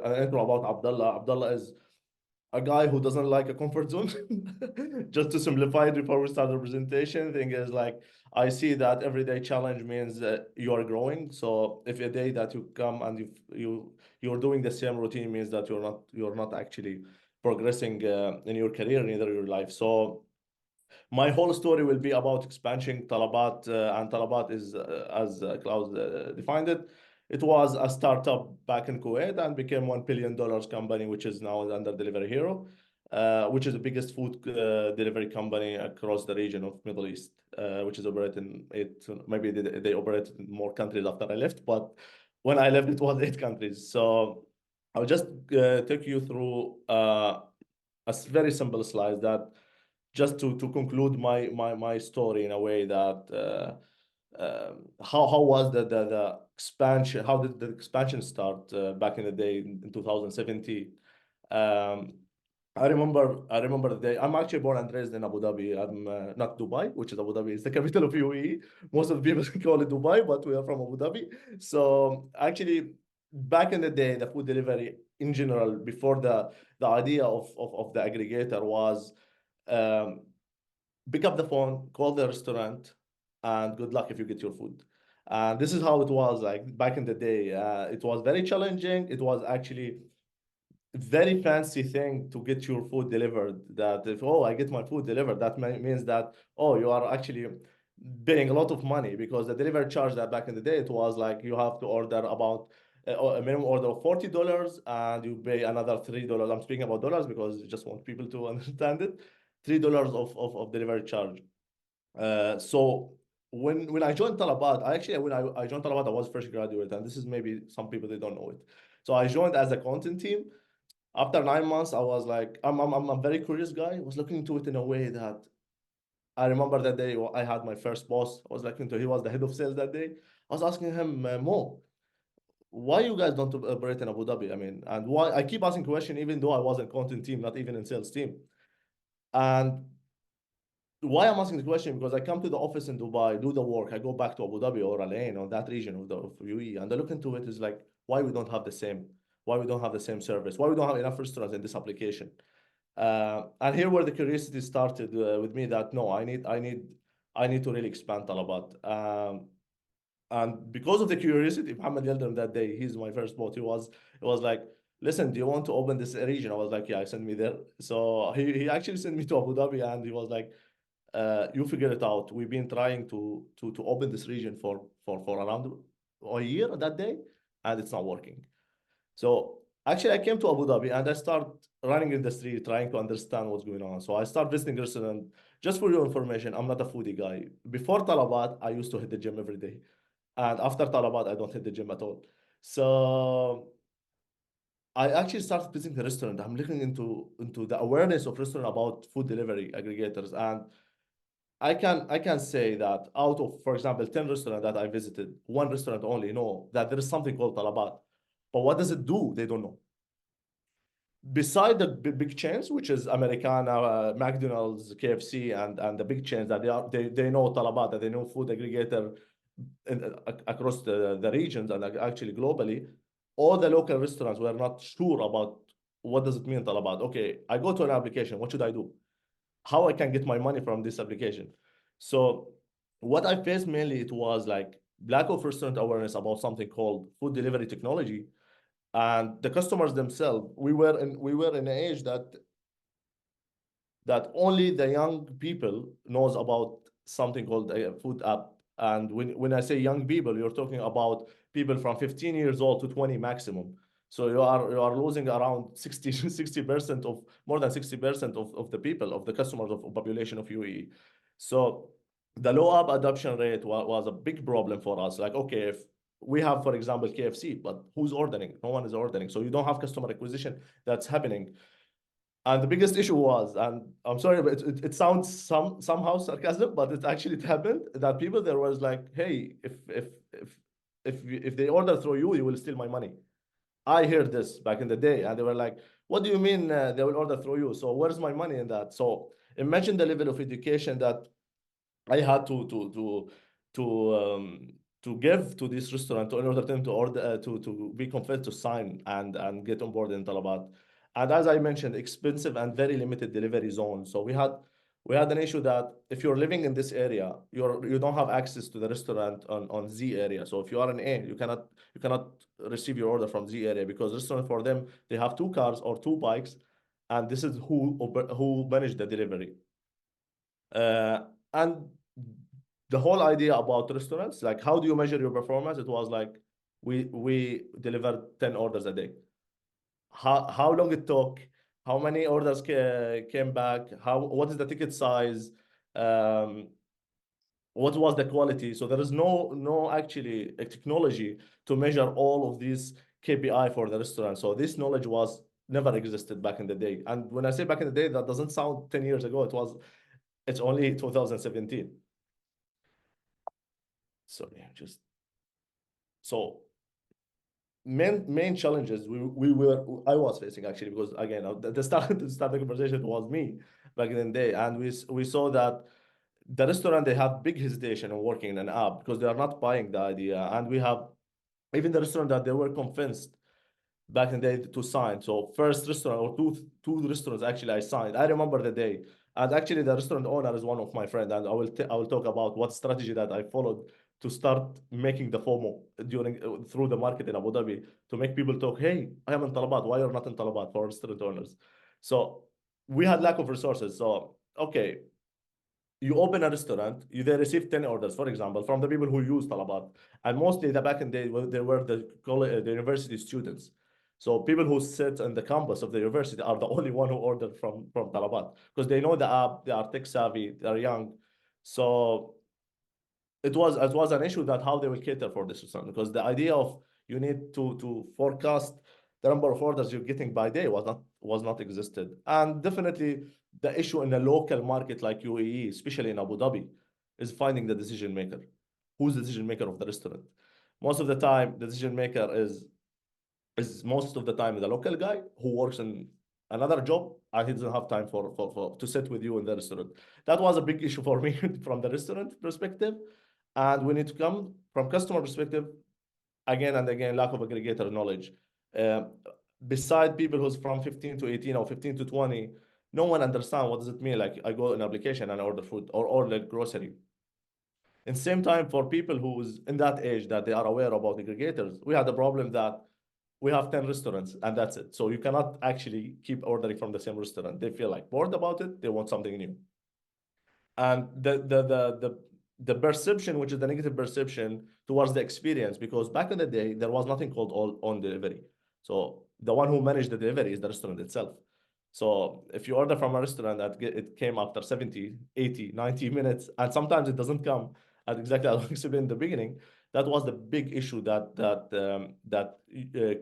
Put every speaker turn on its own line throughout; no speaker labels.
an intro about Abdullah. Abdullah is a guy who doesn't like a comfort zone. Just to simplify it before we start the presentation, thing is like I see that everyday challenge means that you are growing. So if a day that you come and you're doing the same routine means that you're not actually progressing in your career, neither your life. So my whole story will be about expansion Talabat, and Talabat is, as Klaus defined it, it was a startup back in Kuwait and became $1 billion company, which is now under Delivery Hero, which is the biggest food delivery company across the region of Middle East, which is operating it. Maybe they operate in more countries after I left, but when I left, it was 8 countries. So I'll just take you through a very simple slide that just to conclude my story in a way that how was the expansion, how did the expansion start back in the day in 2017. um, I remember the day. I'm actually born and raised in Abu Dhabi. I'm not Dubai, which is Abu Dhabi is the capital of UAE. Most of the people call it Dubai, but we are from Abu Dhabi. So actually, back in the day, the food delivery in general, before the idea of the aggregator was um, pick up the phone, call the restaurant, and good luck if you get your food. And this is how it was like back in the day. It was very challenging. It was actually very fancy thing to get your food delivered. That if, oh, I get my food delivered, that means that, oh, you are actually paying a lot of money, because the delivery charge that back in the day, it was like you have to order about a minimum order of $40 and you pay another $3. I'm speaking about dollars because I just want people to understand it. $3 of delivery charge. So when I joined Talabat, when I joined Talabat, I was fresh graduate, and this is maybe some people they don't know it. So I joined as a content team. After 9 months, I was like, I'm a very curious guy. I was looking into it in a way that I remember that day I had my first boss. I was looking to, he was the head of sales that day. I was asking him, Mo, why you guys don't operate in Abu Dhabi? I mean, and why I keep asking question even though I was in content team, not even in sales team. And why I'm asking the question, because I come to the office in Dubai, do the work, I go back to Abu Dhabi or Al Ain or that region of UAE, and I look into it is like, why we don't have the same, why we don't have the same service, why we don't have enough restaurants in this application. And here where the curiosity started with me that no, I need to really expand Talabat. And because of the curiosity, Muhammad Yildirim that day, he's my first bot. It was like, listen, do you want to open this region? I was like, yeah, send me there. So he actually sent me to Abu Dhabi, and he was like, you figure it out. We've been trying to open this region for around a year that day, and it's not working. So actually, I came to Abu Dhabi and I start running in the street, trying to understand what's going on. So I start visiting restaurant. Just for your information, I'm not a foodie guy. Before Talabat, I used to hit the gym every day, and after Talabat, I don't hit the gym at all. So I actually started visiting the restaurant. I'm looking into the awareness of restaurant about food delivery aggregators, and I can say that out of, for example, 10 restaurants that I visited, one restaurant only know that there is something called Talabat. But what does it do? They don't know. Beside the big chains, which is Americana, McDonald's, KFC, and the big chains that they know Talabat, that they know food aggregator across the regions and actually globally, all the local restaurants were not sure about what does it mean Talabat. Okay, I go to an application. What should I do? How I can get my money from this application. So what I faced mainly, it was like lack of restaurant awareness about something called food delivery technology, and the customers themselves. We were in an age that only the young people knows about something called a food app. And when I say young people, you're talking about people from 15 years old to 20 maximum. So you are losing around 60% of more than 60% of the people, of the customers of population of UAE. So the low app adoption rate was a big problem for us. Like, okay, if we have, for example, KFC, but who's ordering? No one is ordering. So you don't have customer acquisition that's happening. And the biggest issue was, and I'm sorry, but it sounds somehow sarcasm, but it actually happened that people there was like, hey, if they order through you, you will steal my money. I heard this back in the day, and they were like, what do you mean they will order through you? So where's my money in that? So imagine the level of education that I had to to give to this restaurant in order for them to order to be convinced to sign and get on board in Talabat. And as I mentioned, expensive and very limited delivery zone. So we had an issue that if you're living in this area, you don't have access to the restaurant on Z area. So if you are in A, you cannot receive your order from Z area because restaurant for them they have two cars or two bikes, and this is who manage the delivery. And the whole idea about restaurants, like how do you measure your performance? It was like we delivered 10 orders a day. How long it took, how many orders came back, what is the ticket size, um, what was the quality. So there is no actually a technology to measure all of these KPI for the restaurant. So this knowledge was never existed back in the day. And when I say back in the day, that doesn't sound 10 years ago. It's only 2017. Sorry, just so main challenges I was facing actually, because again the start to start the conversation was me back in the day, and we saw that the restaurant they have big hesitation on working in an app because they are not buying the idea, and we have even the restaurant that they were convinced back in the day to sign. So first restaurant or two restaurants actually I signed. I remember the day. And actually the restaurant owner is one of my friends, and I will talk about what strategy that I followed to start making the FOMO during through the market in Abu Dhabi to make people talk, hey, I am in Talabat, why you're not in Talabat for restaurant owners? So we had lack of resources. So okay, you open a restaurant, they receive 10 orders, for example, from the people who use Talabat. And mostly the back in the day, they were the college, the university students. So people who sit on the campus of the university are the only one who ordered from Talabat because they know the app, they are tech savvy, they're young. So it was an issue that how they will cater for this restaurant, because the idea of you need to forecast the number of orders you're getting by day was not existed. And definitely the issue in a local market like UAE, especially in Abu Dhabi, is finding the decision maker. Who's the decision maker of the restaurant? Most of the time, the decision maker is most of the time the local guy who works in another job, and he doesn't have time for to sit with you in the restaurant. That was a big issue for me from the restaurant perspective. And we need to come from customer perspective, again and again, lack of aggregator knowledge. Uh, Beside people who's from 15 to 18 or 15 to 20, no one understand what does it mean. Like I go in application and I order food or order grocery. In same time, for people who's in that age that they are aware about aggregators, we had the problem that we have 10 restaurants and that's it. So you cannot actually keep ordering from the same restaurant. They feel like bored about it. They want something new. And the perception, which is the negative perception towards the experience, because back in the day there was nothing called all on delivery. So the one who managed the delivery is the restaurant itself. So if you order from a restaurant that it came after 70, 80, 90 minutes, and sometimes it doesn't come at exactly as I explained in the beginning, that was the big issue that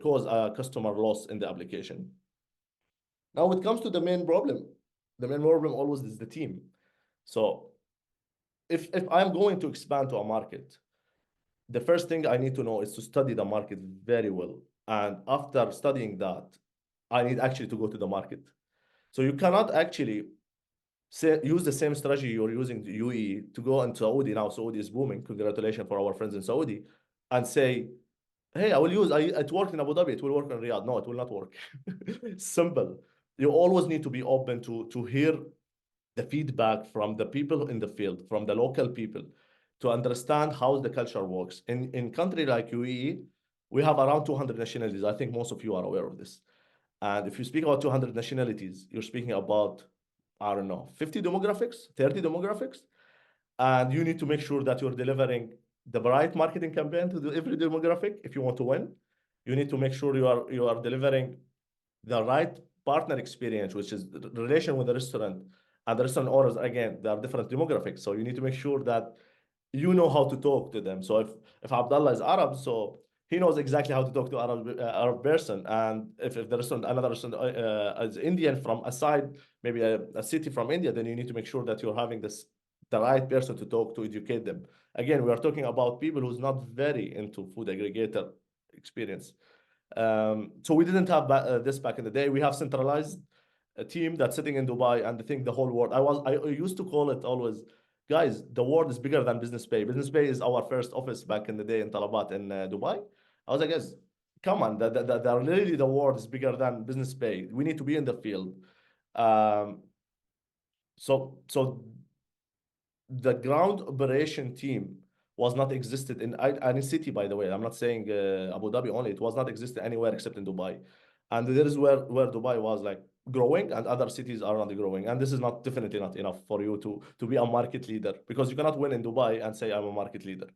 caused a customer loss in the application. Now it comes to the main problem. The main problem always is the team. So if I'm going to expand to a market, the first thing I need to know is to study the market very well. And after studying that, I need actually to go to the market. So you cannot actually use the same strategy you're using the UAE to go into Saudi. Now Saudi is booming. Congratulations for our friends in Saudi. And say, hey, it worked in Abu Dhabi, it will work in Riyadh. No, it will not work. Simple. You always need to be open to hear the feedback from the people in the field, from the local people, to understand how the culture works. In country like UAE, we have around 200 nationalities. I think most of you are aware of this. And if you speak about 200 nationalities, you're speaking about, I don't know, 50 demographics, 30 demographics. And you need to make sure that you're delivering the right marketing campaign to every demographic if you want to win. You need to make sure you are delivering the right partner experience, which is the relation with the restaurant and the restaurant owners. Again, there are different demographics, so you need to make sure that you know how to talk to them. So if Abdullah is Arab, so he knows exactly how to talk to Arab person. And if the restaurant, another restaurant is Indian from a side, maybe a city from India, then you need to make sure that you're having the right person to talk to educate them. Again, we are talking about people who's not very into food aggregator experience. So we didn't have this back in the day. We have centralized a team that's sitting in Dubai and I think the whole world. I used to call it always guys, the world is bigger than Business Bay. Business Bay is our first office back in the day in Talabat in Dubai. I was like, guys, come on, really the world is bigger than Business Bay. We need to be in the field. Um, so the ground operation team was not existed in any city, by the way. I'm not saying Abu Dhabi only. It was not existed anywhere except in Dubai. And there is where Dubai was like growing and other cities are not growing. And this is not definitely not enough for you to be a market leader, because you cannot win in Dubai and say I'm a market leader.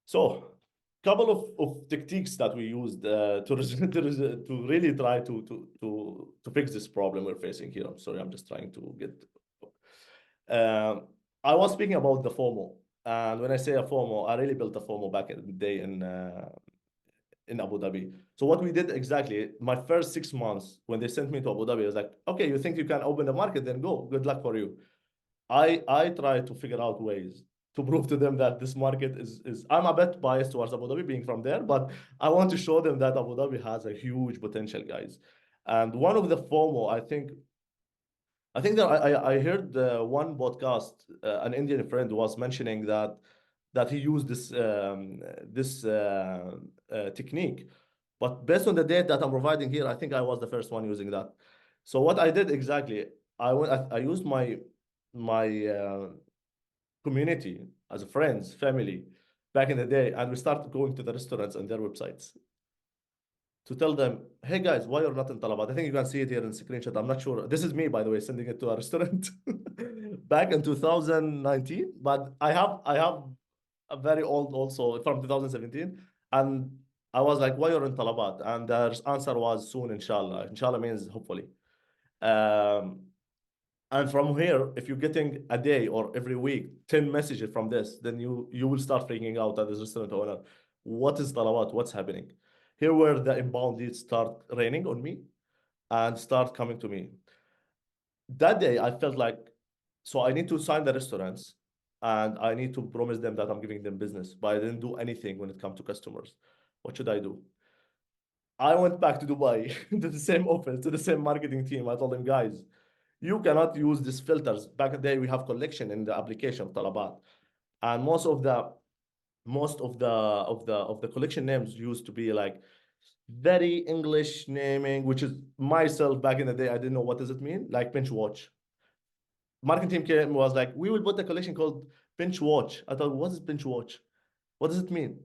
So couple of techniques that we used to really try to fix this problem we're facing here. I'm sorry, I'm just trying to get. Um, I was speaking about the FOMO, and when I say a FOMO, I really built a FOMO back in the day in Abu Dhabi. So what we did exactly, my first 6 months when they sent me to Abu Dhabi, I was like, okay, you think you can open the market? Then go. Good luck for you. I try to figure out ways to prove to them that this market is I'm a bit biased towards Abu Dhabi being from there, but I want to show them that Abu Dhabi has a huge potential, guys. And one of the FOMO, I think that I heard one podcast, an Indian friend was mentioning that he used this technique, but based on the data that I'm providing here, I think I was the first one using that. So what I did exactly, I used my community as friends, family back in the day, and we started going to the restaurants and their websites to tell them, hey guys, why you're not in Talabat? I think you can see it here in the screenshot. I'm not sure. This is me, by the way, sending it to a restaurant back in 2019. But I have a very old also from 2017. And I was like, why you're in Talabat? And the answer was soon, inshallah. Inshallah means hopefully. Um, and from here, if you're getting a day or every week 10 messages from this, then you will start freaking out as a restaurant owner. What is Talabat? What's happening? Here where the inbound leads start raining on me and start coming to me. That day I felt like, so I need to sign the restaurants and I need to promise them that I'm giving them business, but I didn't do anything when it comes to customers. What should I do? I went back to Dubai to the same office, to the same marketing team. I told them, guys, you cannot use these filters. Back in the day, we have collection in the application of Talabat, and most of the collection names used to be like very English naming, which is myself back in the day. I didn't know what does it mean, like pinch watch. Marketing team came was like, we will put a collection called pinch watch. I thought, what is pinch watch? What does it mean?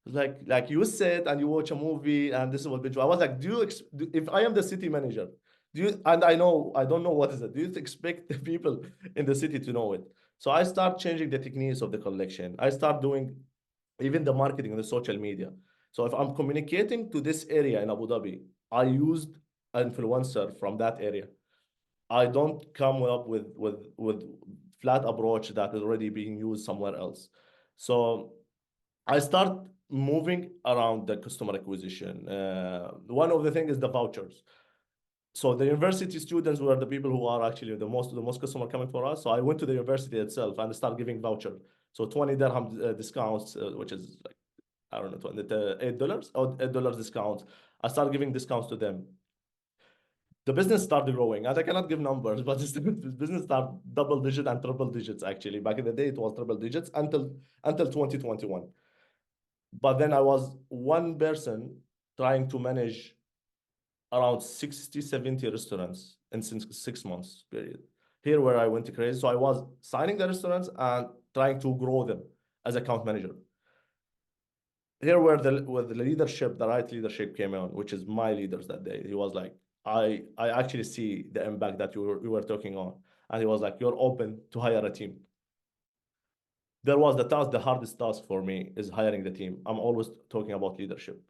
It's like you sit and you watch a movie and this is what binge. I was like, if I am the city manager, do you and I don't know what is it. Do you expect the people in the city to know it? So I start changing the techniques of the collection. I start doing even the marketing on the social media. So if I'm communicating to this area in Abu Dhabi, I used an influencer from that area. I don't come up with flat approach that is already being used somewhere else. So I start moving around the customer acquisition. One of the things is the vouchers. So the university students were the people who are actually the most customer coming for us. So I went to the university itself and start giving voucher. So 20 dirham discounts, which is like, I don't know, $8 or $8 discounts. I started giving discounts to them. The business started growing, and I cannot give numbers, but the business started double digit and triple digits actually. Back in the day, it was triple digits until 2021. But then I was one person trying to manage around 60, 70 restaurants in since 6 months period. Here where I went crazy. So I was signing the restaurants and trying to grow them as account manager. Here where the leadership, the right leadership came on, which is my leaders that day. He was like, I actually see the impact that you were talking on. And he was like, you're open to hire a team. There was the hardest task for me is hiring the team. I'm always talking about leadership.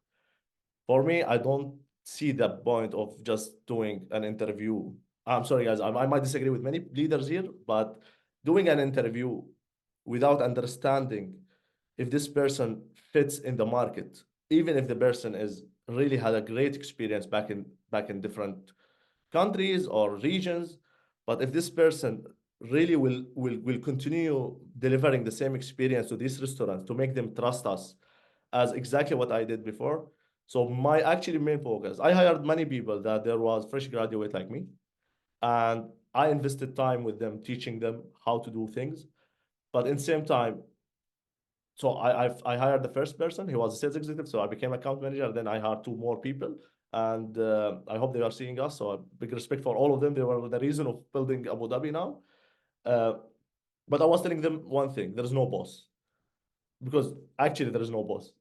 For me, I don't see the point of just doing an interview. I'm sorry, guys, I might disagree with many leaders here, but doing an interview without understanding if this person fits in the market, even if the person is really had a great experience back in different countries or regions, but if this person really will continue delivering the same experience to these restaurants to make them trust us as exactly what I did before. So my actually main focus, I hired many people that there was fresh graduate like me, and I invested time with them, teaching them how to do things. But in the same time, so I hired the first person. He was a sales executive, so I became account manager. Then I hired two more people, and I hope they are seeing us. So a big respect for all of them. They were the reason of building Abu Dhabi now. Uh, but I was telling them one thing: there is no boss, because actually there is no boss.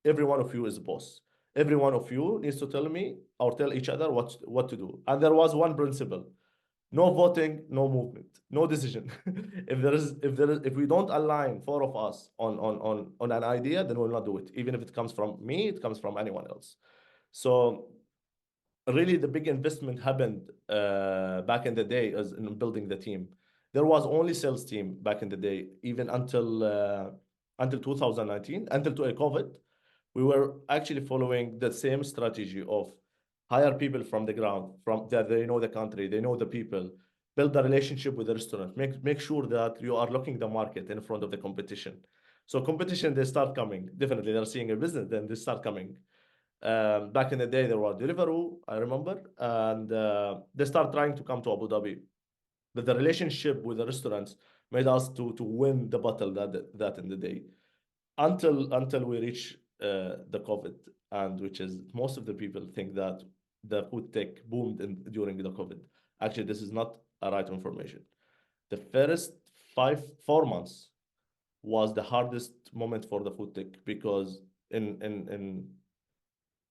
Every one of you is a boss. Every one of you needs to tell me or tell each other what to do. And there was one principle: no voting, no movement, no decision. If we don't align four of us on an idea, then we'll not do it. Even if it comes from me, it comes from anyone else. So really the big investment happened back in the day as in building the team. There was only sales team back in the day, even until 2019, until to COVID. We were actually following the same strategy of hire people from the ground, from that they know the country, they know the people, build a relationship with the restaurant, make sure that you are looking the market in front of the competition. So competition, they start coming. Definitely, they're seeing a business, then they start coming. Back in the day, there were Deliveroo, I remember, and they start trying to come to Abu Dhabi. But the relationship with the restaurants made us to win the battle that in the day until we reach the COVID, and which is most of the people think that the food tech boomed during the COVID. Actually, this is not a right information. The first 4 months was the hardest moment for the food tech because in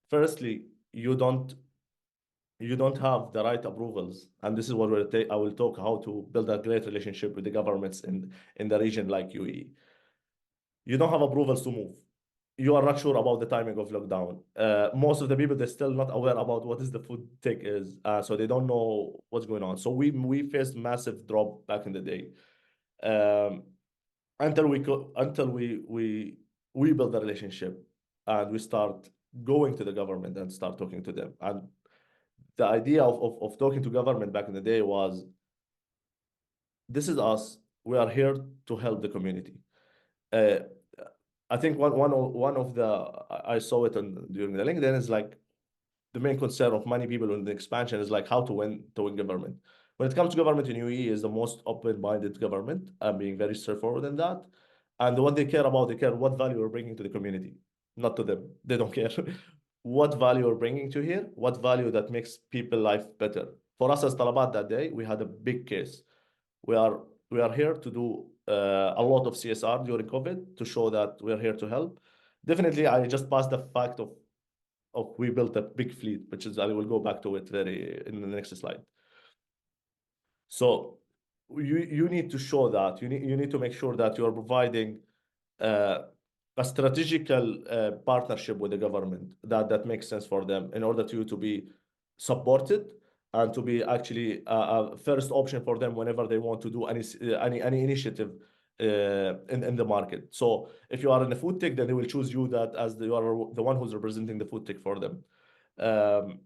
firstly, you don't have the right approvals, and this is what I will talk how to build a great relationship with the governments in the region like UAE. You don't have approvals to move. You are not sure about the timing of lockdown. Most of the people, they're still not aware about what is the food tech is, so they don't know what's going on. So we faced massive drop back in the day, um, until we build a relationship and we start going to the government and start talking to them. And the idea of talking to government back in the day was, this is us. We are here to help the community. Uh, I think one of the I saw it during the LinkedIn is like the main concern of many people in the expansion is like how to win government. When it comes to government in UAE is the most open-minded government. I'm being very straightforward in that. And what they care about, they care what value we're bringing to the community, not to them. They don't care what value we're bringing to here, what value that makes people life better. For us as Talabat that day, we had a big case. We are we are here to do a lot of CSR during COVID to show that we are here to help. Definitely, I just passed the fact of we built a big fleet, which is I will go back to it very in the next slide. So you need to show that you need to make sure that you are providing uh, a strategical partnership with the government that makes sense for them in order to be supported and to be actually a first option for them whenever they want to do any initiative in the market. So if you are in the food tech, then they will choose you that as you are the one who's representing the food tech for them. Um,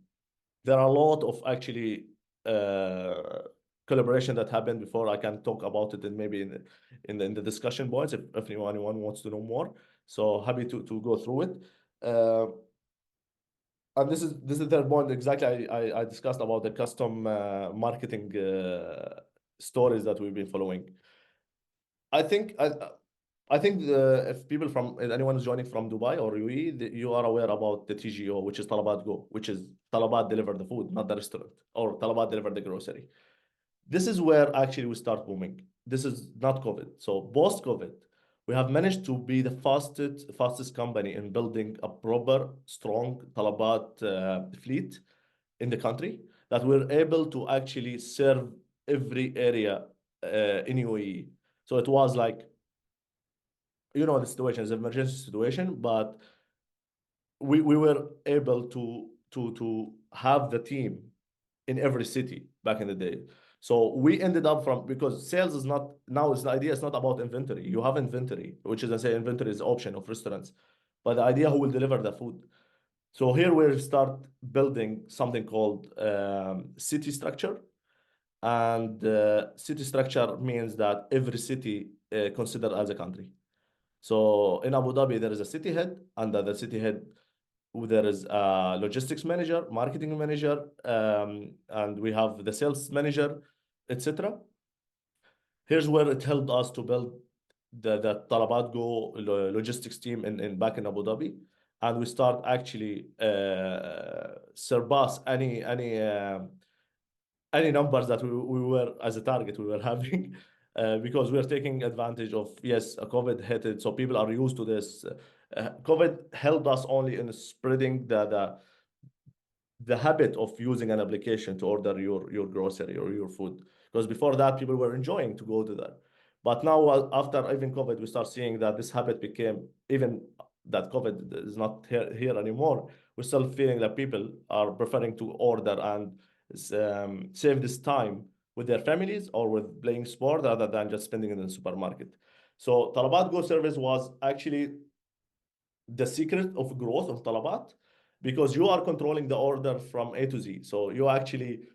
there are a lot of actually uh, collaboration that happened before. I can talk about it and maybe in the discussion points if anyone wants to know more. So happy to go through it. Uh, and this is the third point exactly I discussed about the custom marketing stories that we've been following. I think if people from if anyone is joining from Dubai or UAE, you are aware about the TGO, which is Talabat Go, which is Talabat deliver the food, not the restaurant, or Talabat deliver the grocery. This is where actually we start booming. This is not COVID. So post-COVID, we have managed to be the fastest company in building a proper, strong Talabat fleet in the country that we're able to actually serve every area in UAE. So it was like, the situation is an emergency situation, but we were able to have the team in every city back in the day. So we ended up because sales is not now is the idea is not about inventory. You have inventory, which is I say inventory is option of restaurants, but the idea who will deliver the food. So here we start building something called city structure, and city structure means that every city considered as a country. So in Abu Dhabi, there is a city head. Under the city head, there is a logistics manager, marketing manager, and we have the sales manager. etc. Here's where it helped us to build the Talabat Go logistics team in back in Abu Dhabi, and we start actually surpass any numbers that we were as a target we were having. Because we are taking advantage of, yes, COVID hit it, so people are used to this. COVID helped us only in spreading the habit of using an application to order your grocery or your food. Because before that, people were enjoying to go to that. But now, after even COVID, we start seeing that this habit became, even that COVID is not here anymore, we're still feeling that people are preferring to order and save this time with their families or with playing sport rather than just spending it in the supermarket. So Talabat Go service was actually the secret of growth of Talabat, because you are controlling the order from A to Z. So you actually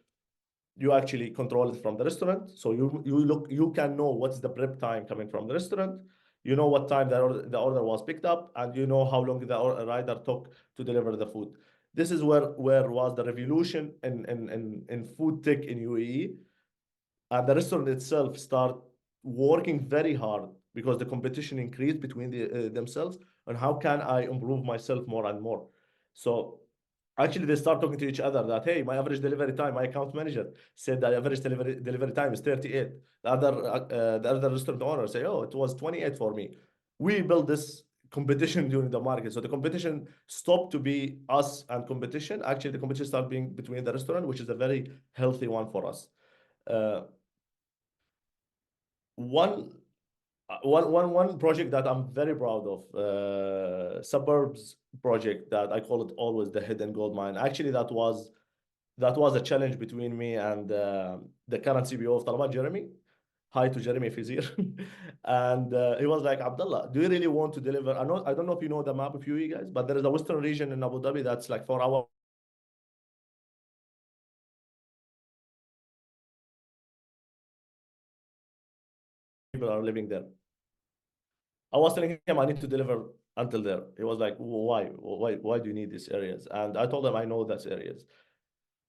control it from the restaurant. So you can know what's the prep time coming from the restaurant. You know what time the order was picked up, and you know how long the rider took to deliver the food. This is where was the revolution in food tech in UAE, and the restaurant itself start working very hard because the competition increased between themselves, and how can I improve myself more and more. So actually they start talking to each other that, hey, my average delivery time, my account manager said the average delivery time is 38. The other restaurant owner say, oh, it was 28 for me. We built this competition during the market, so the competition stopped to be us and competition. Actually the competition started being between the restaurant, which is a very healthy one for us. uh, one one project that I'm very proud of, Suburbs project, that I call it always the hidden gold mine. Actually, that was a challenge between me and the current CBO of Talabat, Jeremy. Hi to Jeremy if he's here. And he was like, Abdullah, do you really want to deliver? I don't know if you know the map of UAE, guys, but there is a western region in Abu Dhabi that's like 4 hours people are living there. I was telling him I need to deliver until there. He was like, why? Why do you need these areas? And I told him I know those areas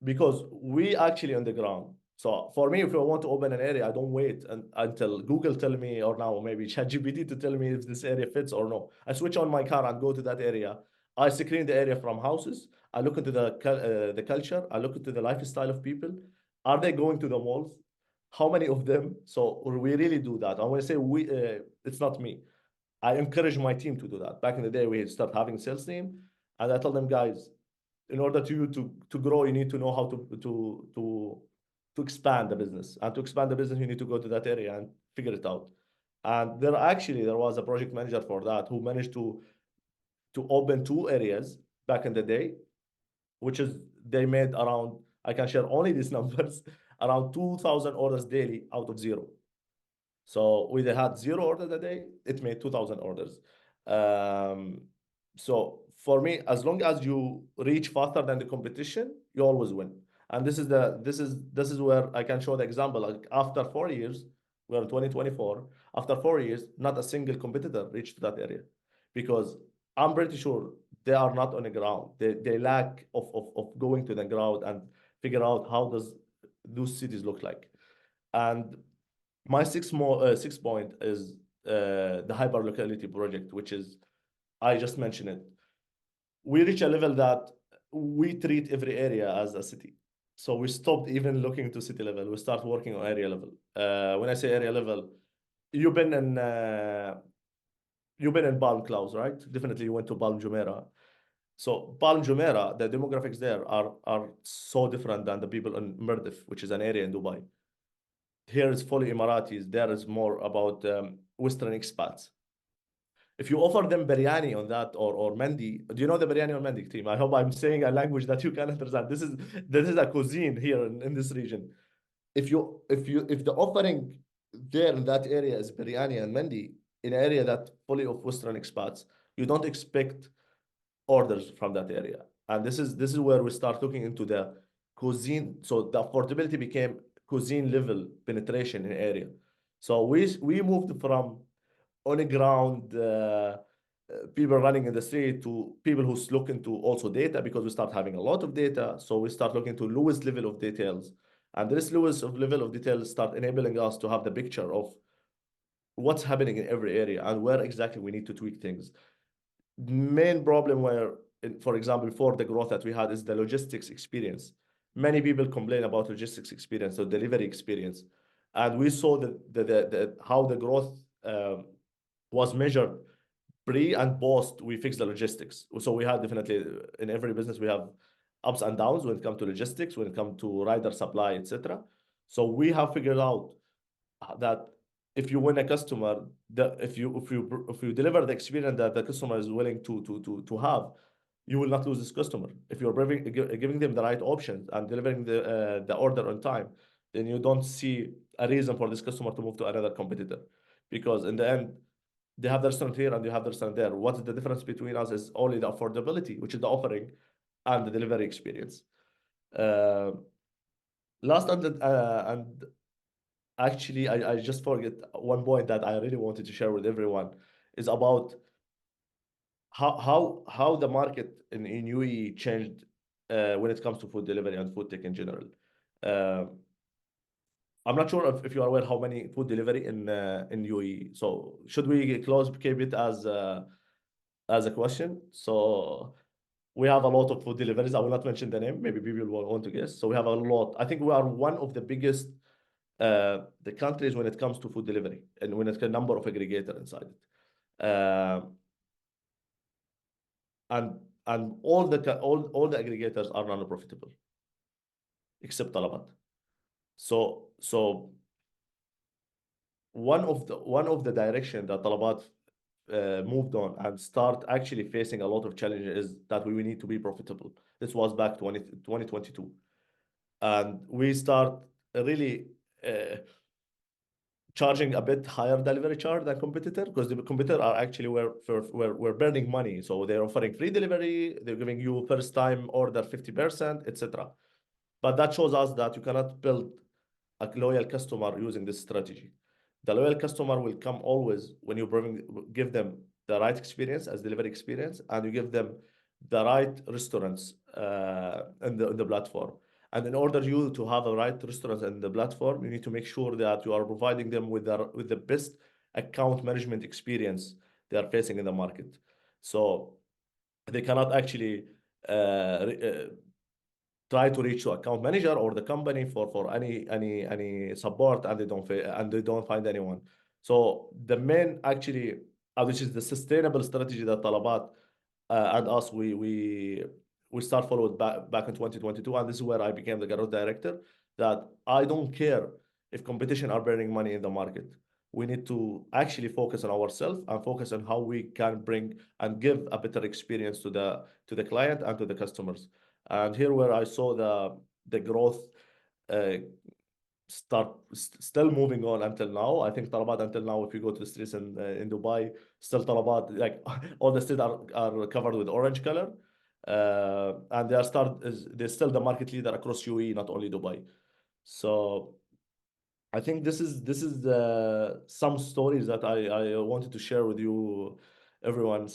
because we actually on the ground. So for me, if I want to open an area, I don't wait until Google tell me, or now maybe ChatGPT to tell me if this area fits or no. I switch on my car and go to that area. I screen the area from houses. I look into the culture. I look into the lifestyle of people. Are they going to the malls? How many of them? So we really do that. I want to say it's not me. I encourage my team to do that. Back in the day, we start having sales team, and I tell them, guys, in order to grow, you need to know how to expand the business, and to expand the business, you need to go to that area and figure it out. And there was a project manager for that who managed to open 2 areas back in the day, which is they made around, I can share only these numbers, around 2,000 orders daily out of zero. So we had 0 orders a day, it made 2,000 orders. Um, so for me, as long as you reach faster than the competition, you always win. And this is where I can show the example. Like after 4 years, we're in 2024. After 4 years, not a single competitor reached that area, because I'm pretty sure they are not on the ground. They lack of going to the ground and figure out how does those cities look like. And my sixth point is the hyperlocality project, which is, I just mentioned it. We reach a level that we treat every area as a city. So we stopped even looking to city level. We start working on area level. When I say area level, you've been in Palm Clouds, right? Definitely you went to Palm Jumeirah. So Palm Jumeirah, the demographics there are so different than the people in Mirdif, which is an area in Dubai. Here is fully Emiratis. There is more about Western expats. If you offer them biryani on that, or mandi, do you know the biryani or mandi team? I hope I'm saying a language that you can understand. This is a cuisine here in this region. If the offering there in that area is biryani and mandi, in an area that fully of Western expats, you don't expect orders from that area. And this is where we start looking into the cuisine. So the affordability became cuisine level penetration in area. So we moved from on the ground people running in the street to people who's looking to also data, because we start having a lot of data. So we start looking to lowest level of details. And this lowest of level of detail start enabling us to have the picture of what's happening in every area and where exactly we need to tweak things. Main problem where, for example, for the growth that we had is the logistics experience. Many people complain about logistics experience or delivery experience, and we saw how the growth was measured pre and post. We fixed the logistics, so we had definitely in every business we have ups and downs when it comes to logistics, when it comes to rider supply, etc. So we have figured out that if you win a customer, if you deliver the experience that the customer is willing to have, you will not lose this customer. If you're giving them the right options and delivering the order on time, then you don't see a reason for this customer to move to another competitor, because in the end they have the restaurant here and you have the restaurant there. What is the difference between us is only the affordability, which is the offering, and the delivery experience. Uh, last and actually, I just forget one point that I really wanted to share with everyone is about how the market in UAE changed when it comes to food delivery and food tech in general. Uh, I'm not sure if you are aware how many food delivery in UAE. So should we close keep it as a question? So we have a lot of food deliveries. I will not mention the name. Maybe people will want to guess. So we have a lot. I think we are one of the biggest the countries when it comes to food delivery and when it's a number of aggregator inside it. And all the aggregators are non-profitable except Talabat. So one of the direction that Talabat moved on and start actually facing a lot of challenges is that we need to be profitable. This was back 2022, and we start really charging a bit higher delivery charge than competitor, because the competitor are actually we're burning money. So they're offering free delivery, they're giving you first time order 50%, etc. But that shows us that you cannot build a loyal customer using this strategy. The loyal customer will come always when you give them the right experience as delivery experience, and you give them the right restaurants in the platform. And in order you to have a right restaurants in the platform, you need to make sure that you are providing them with the best account management experience they are facing in the market. So they cannot actually try to reach to account manager or the company for any support, and they don't find anyone. So the main actually which is the sustainable strategy that Talabat and us we start followed back in 2022, and this is where I became the growth director, that I don't care if competition are burning money in the market. We need to actually focus on ourselves and focus on how we can bring and give a better experience to the client and to the customers. And here where I saw the growth uh, still moving on until now. I think Talabat until now, if you go to the streets in Dubai, still Talabat, like all the streets are covered with orange color. And they're still the market leader across UAE, not only Dubai. So I think this is some stories that I wanted to share with you, everyone.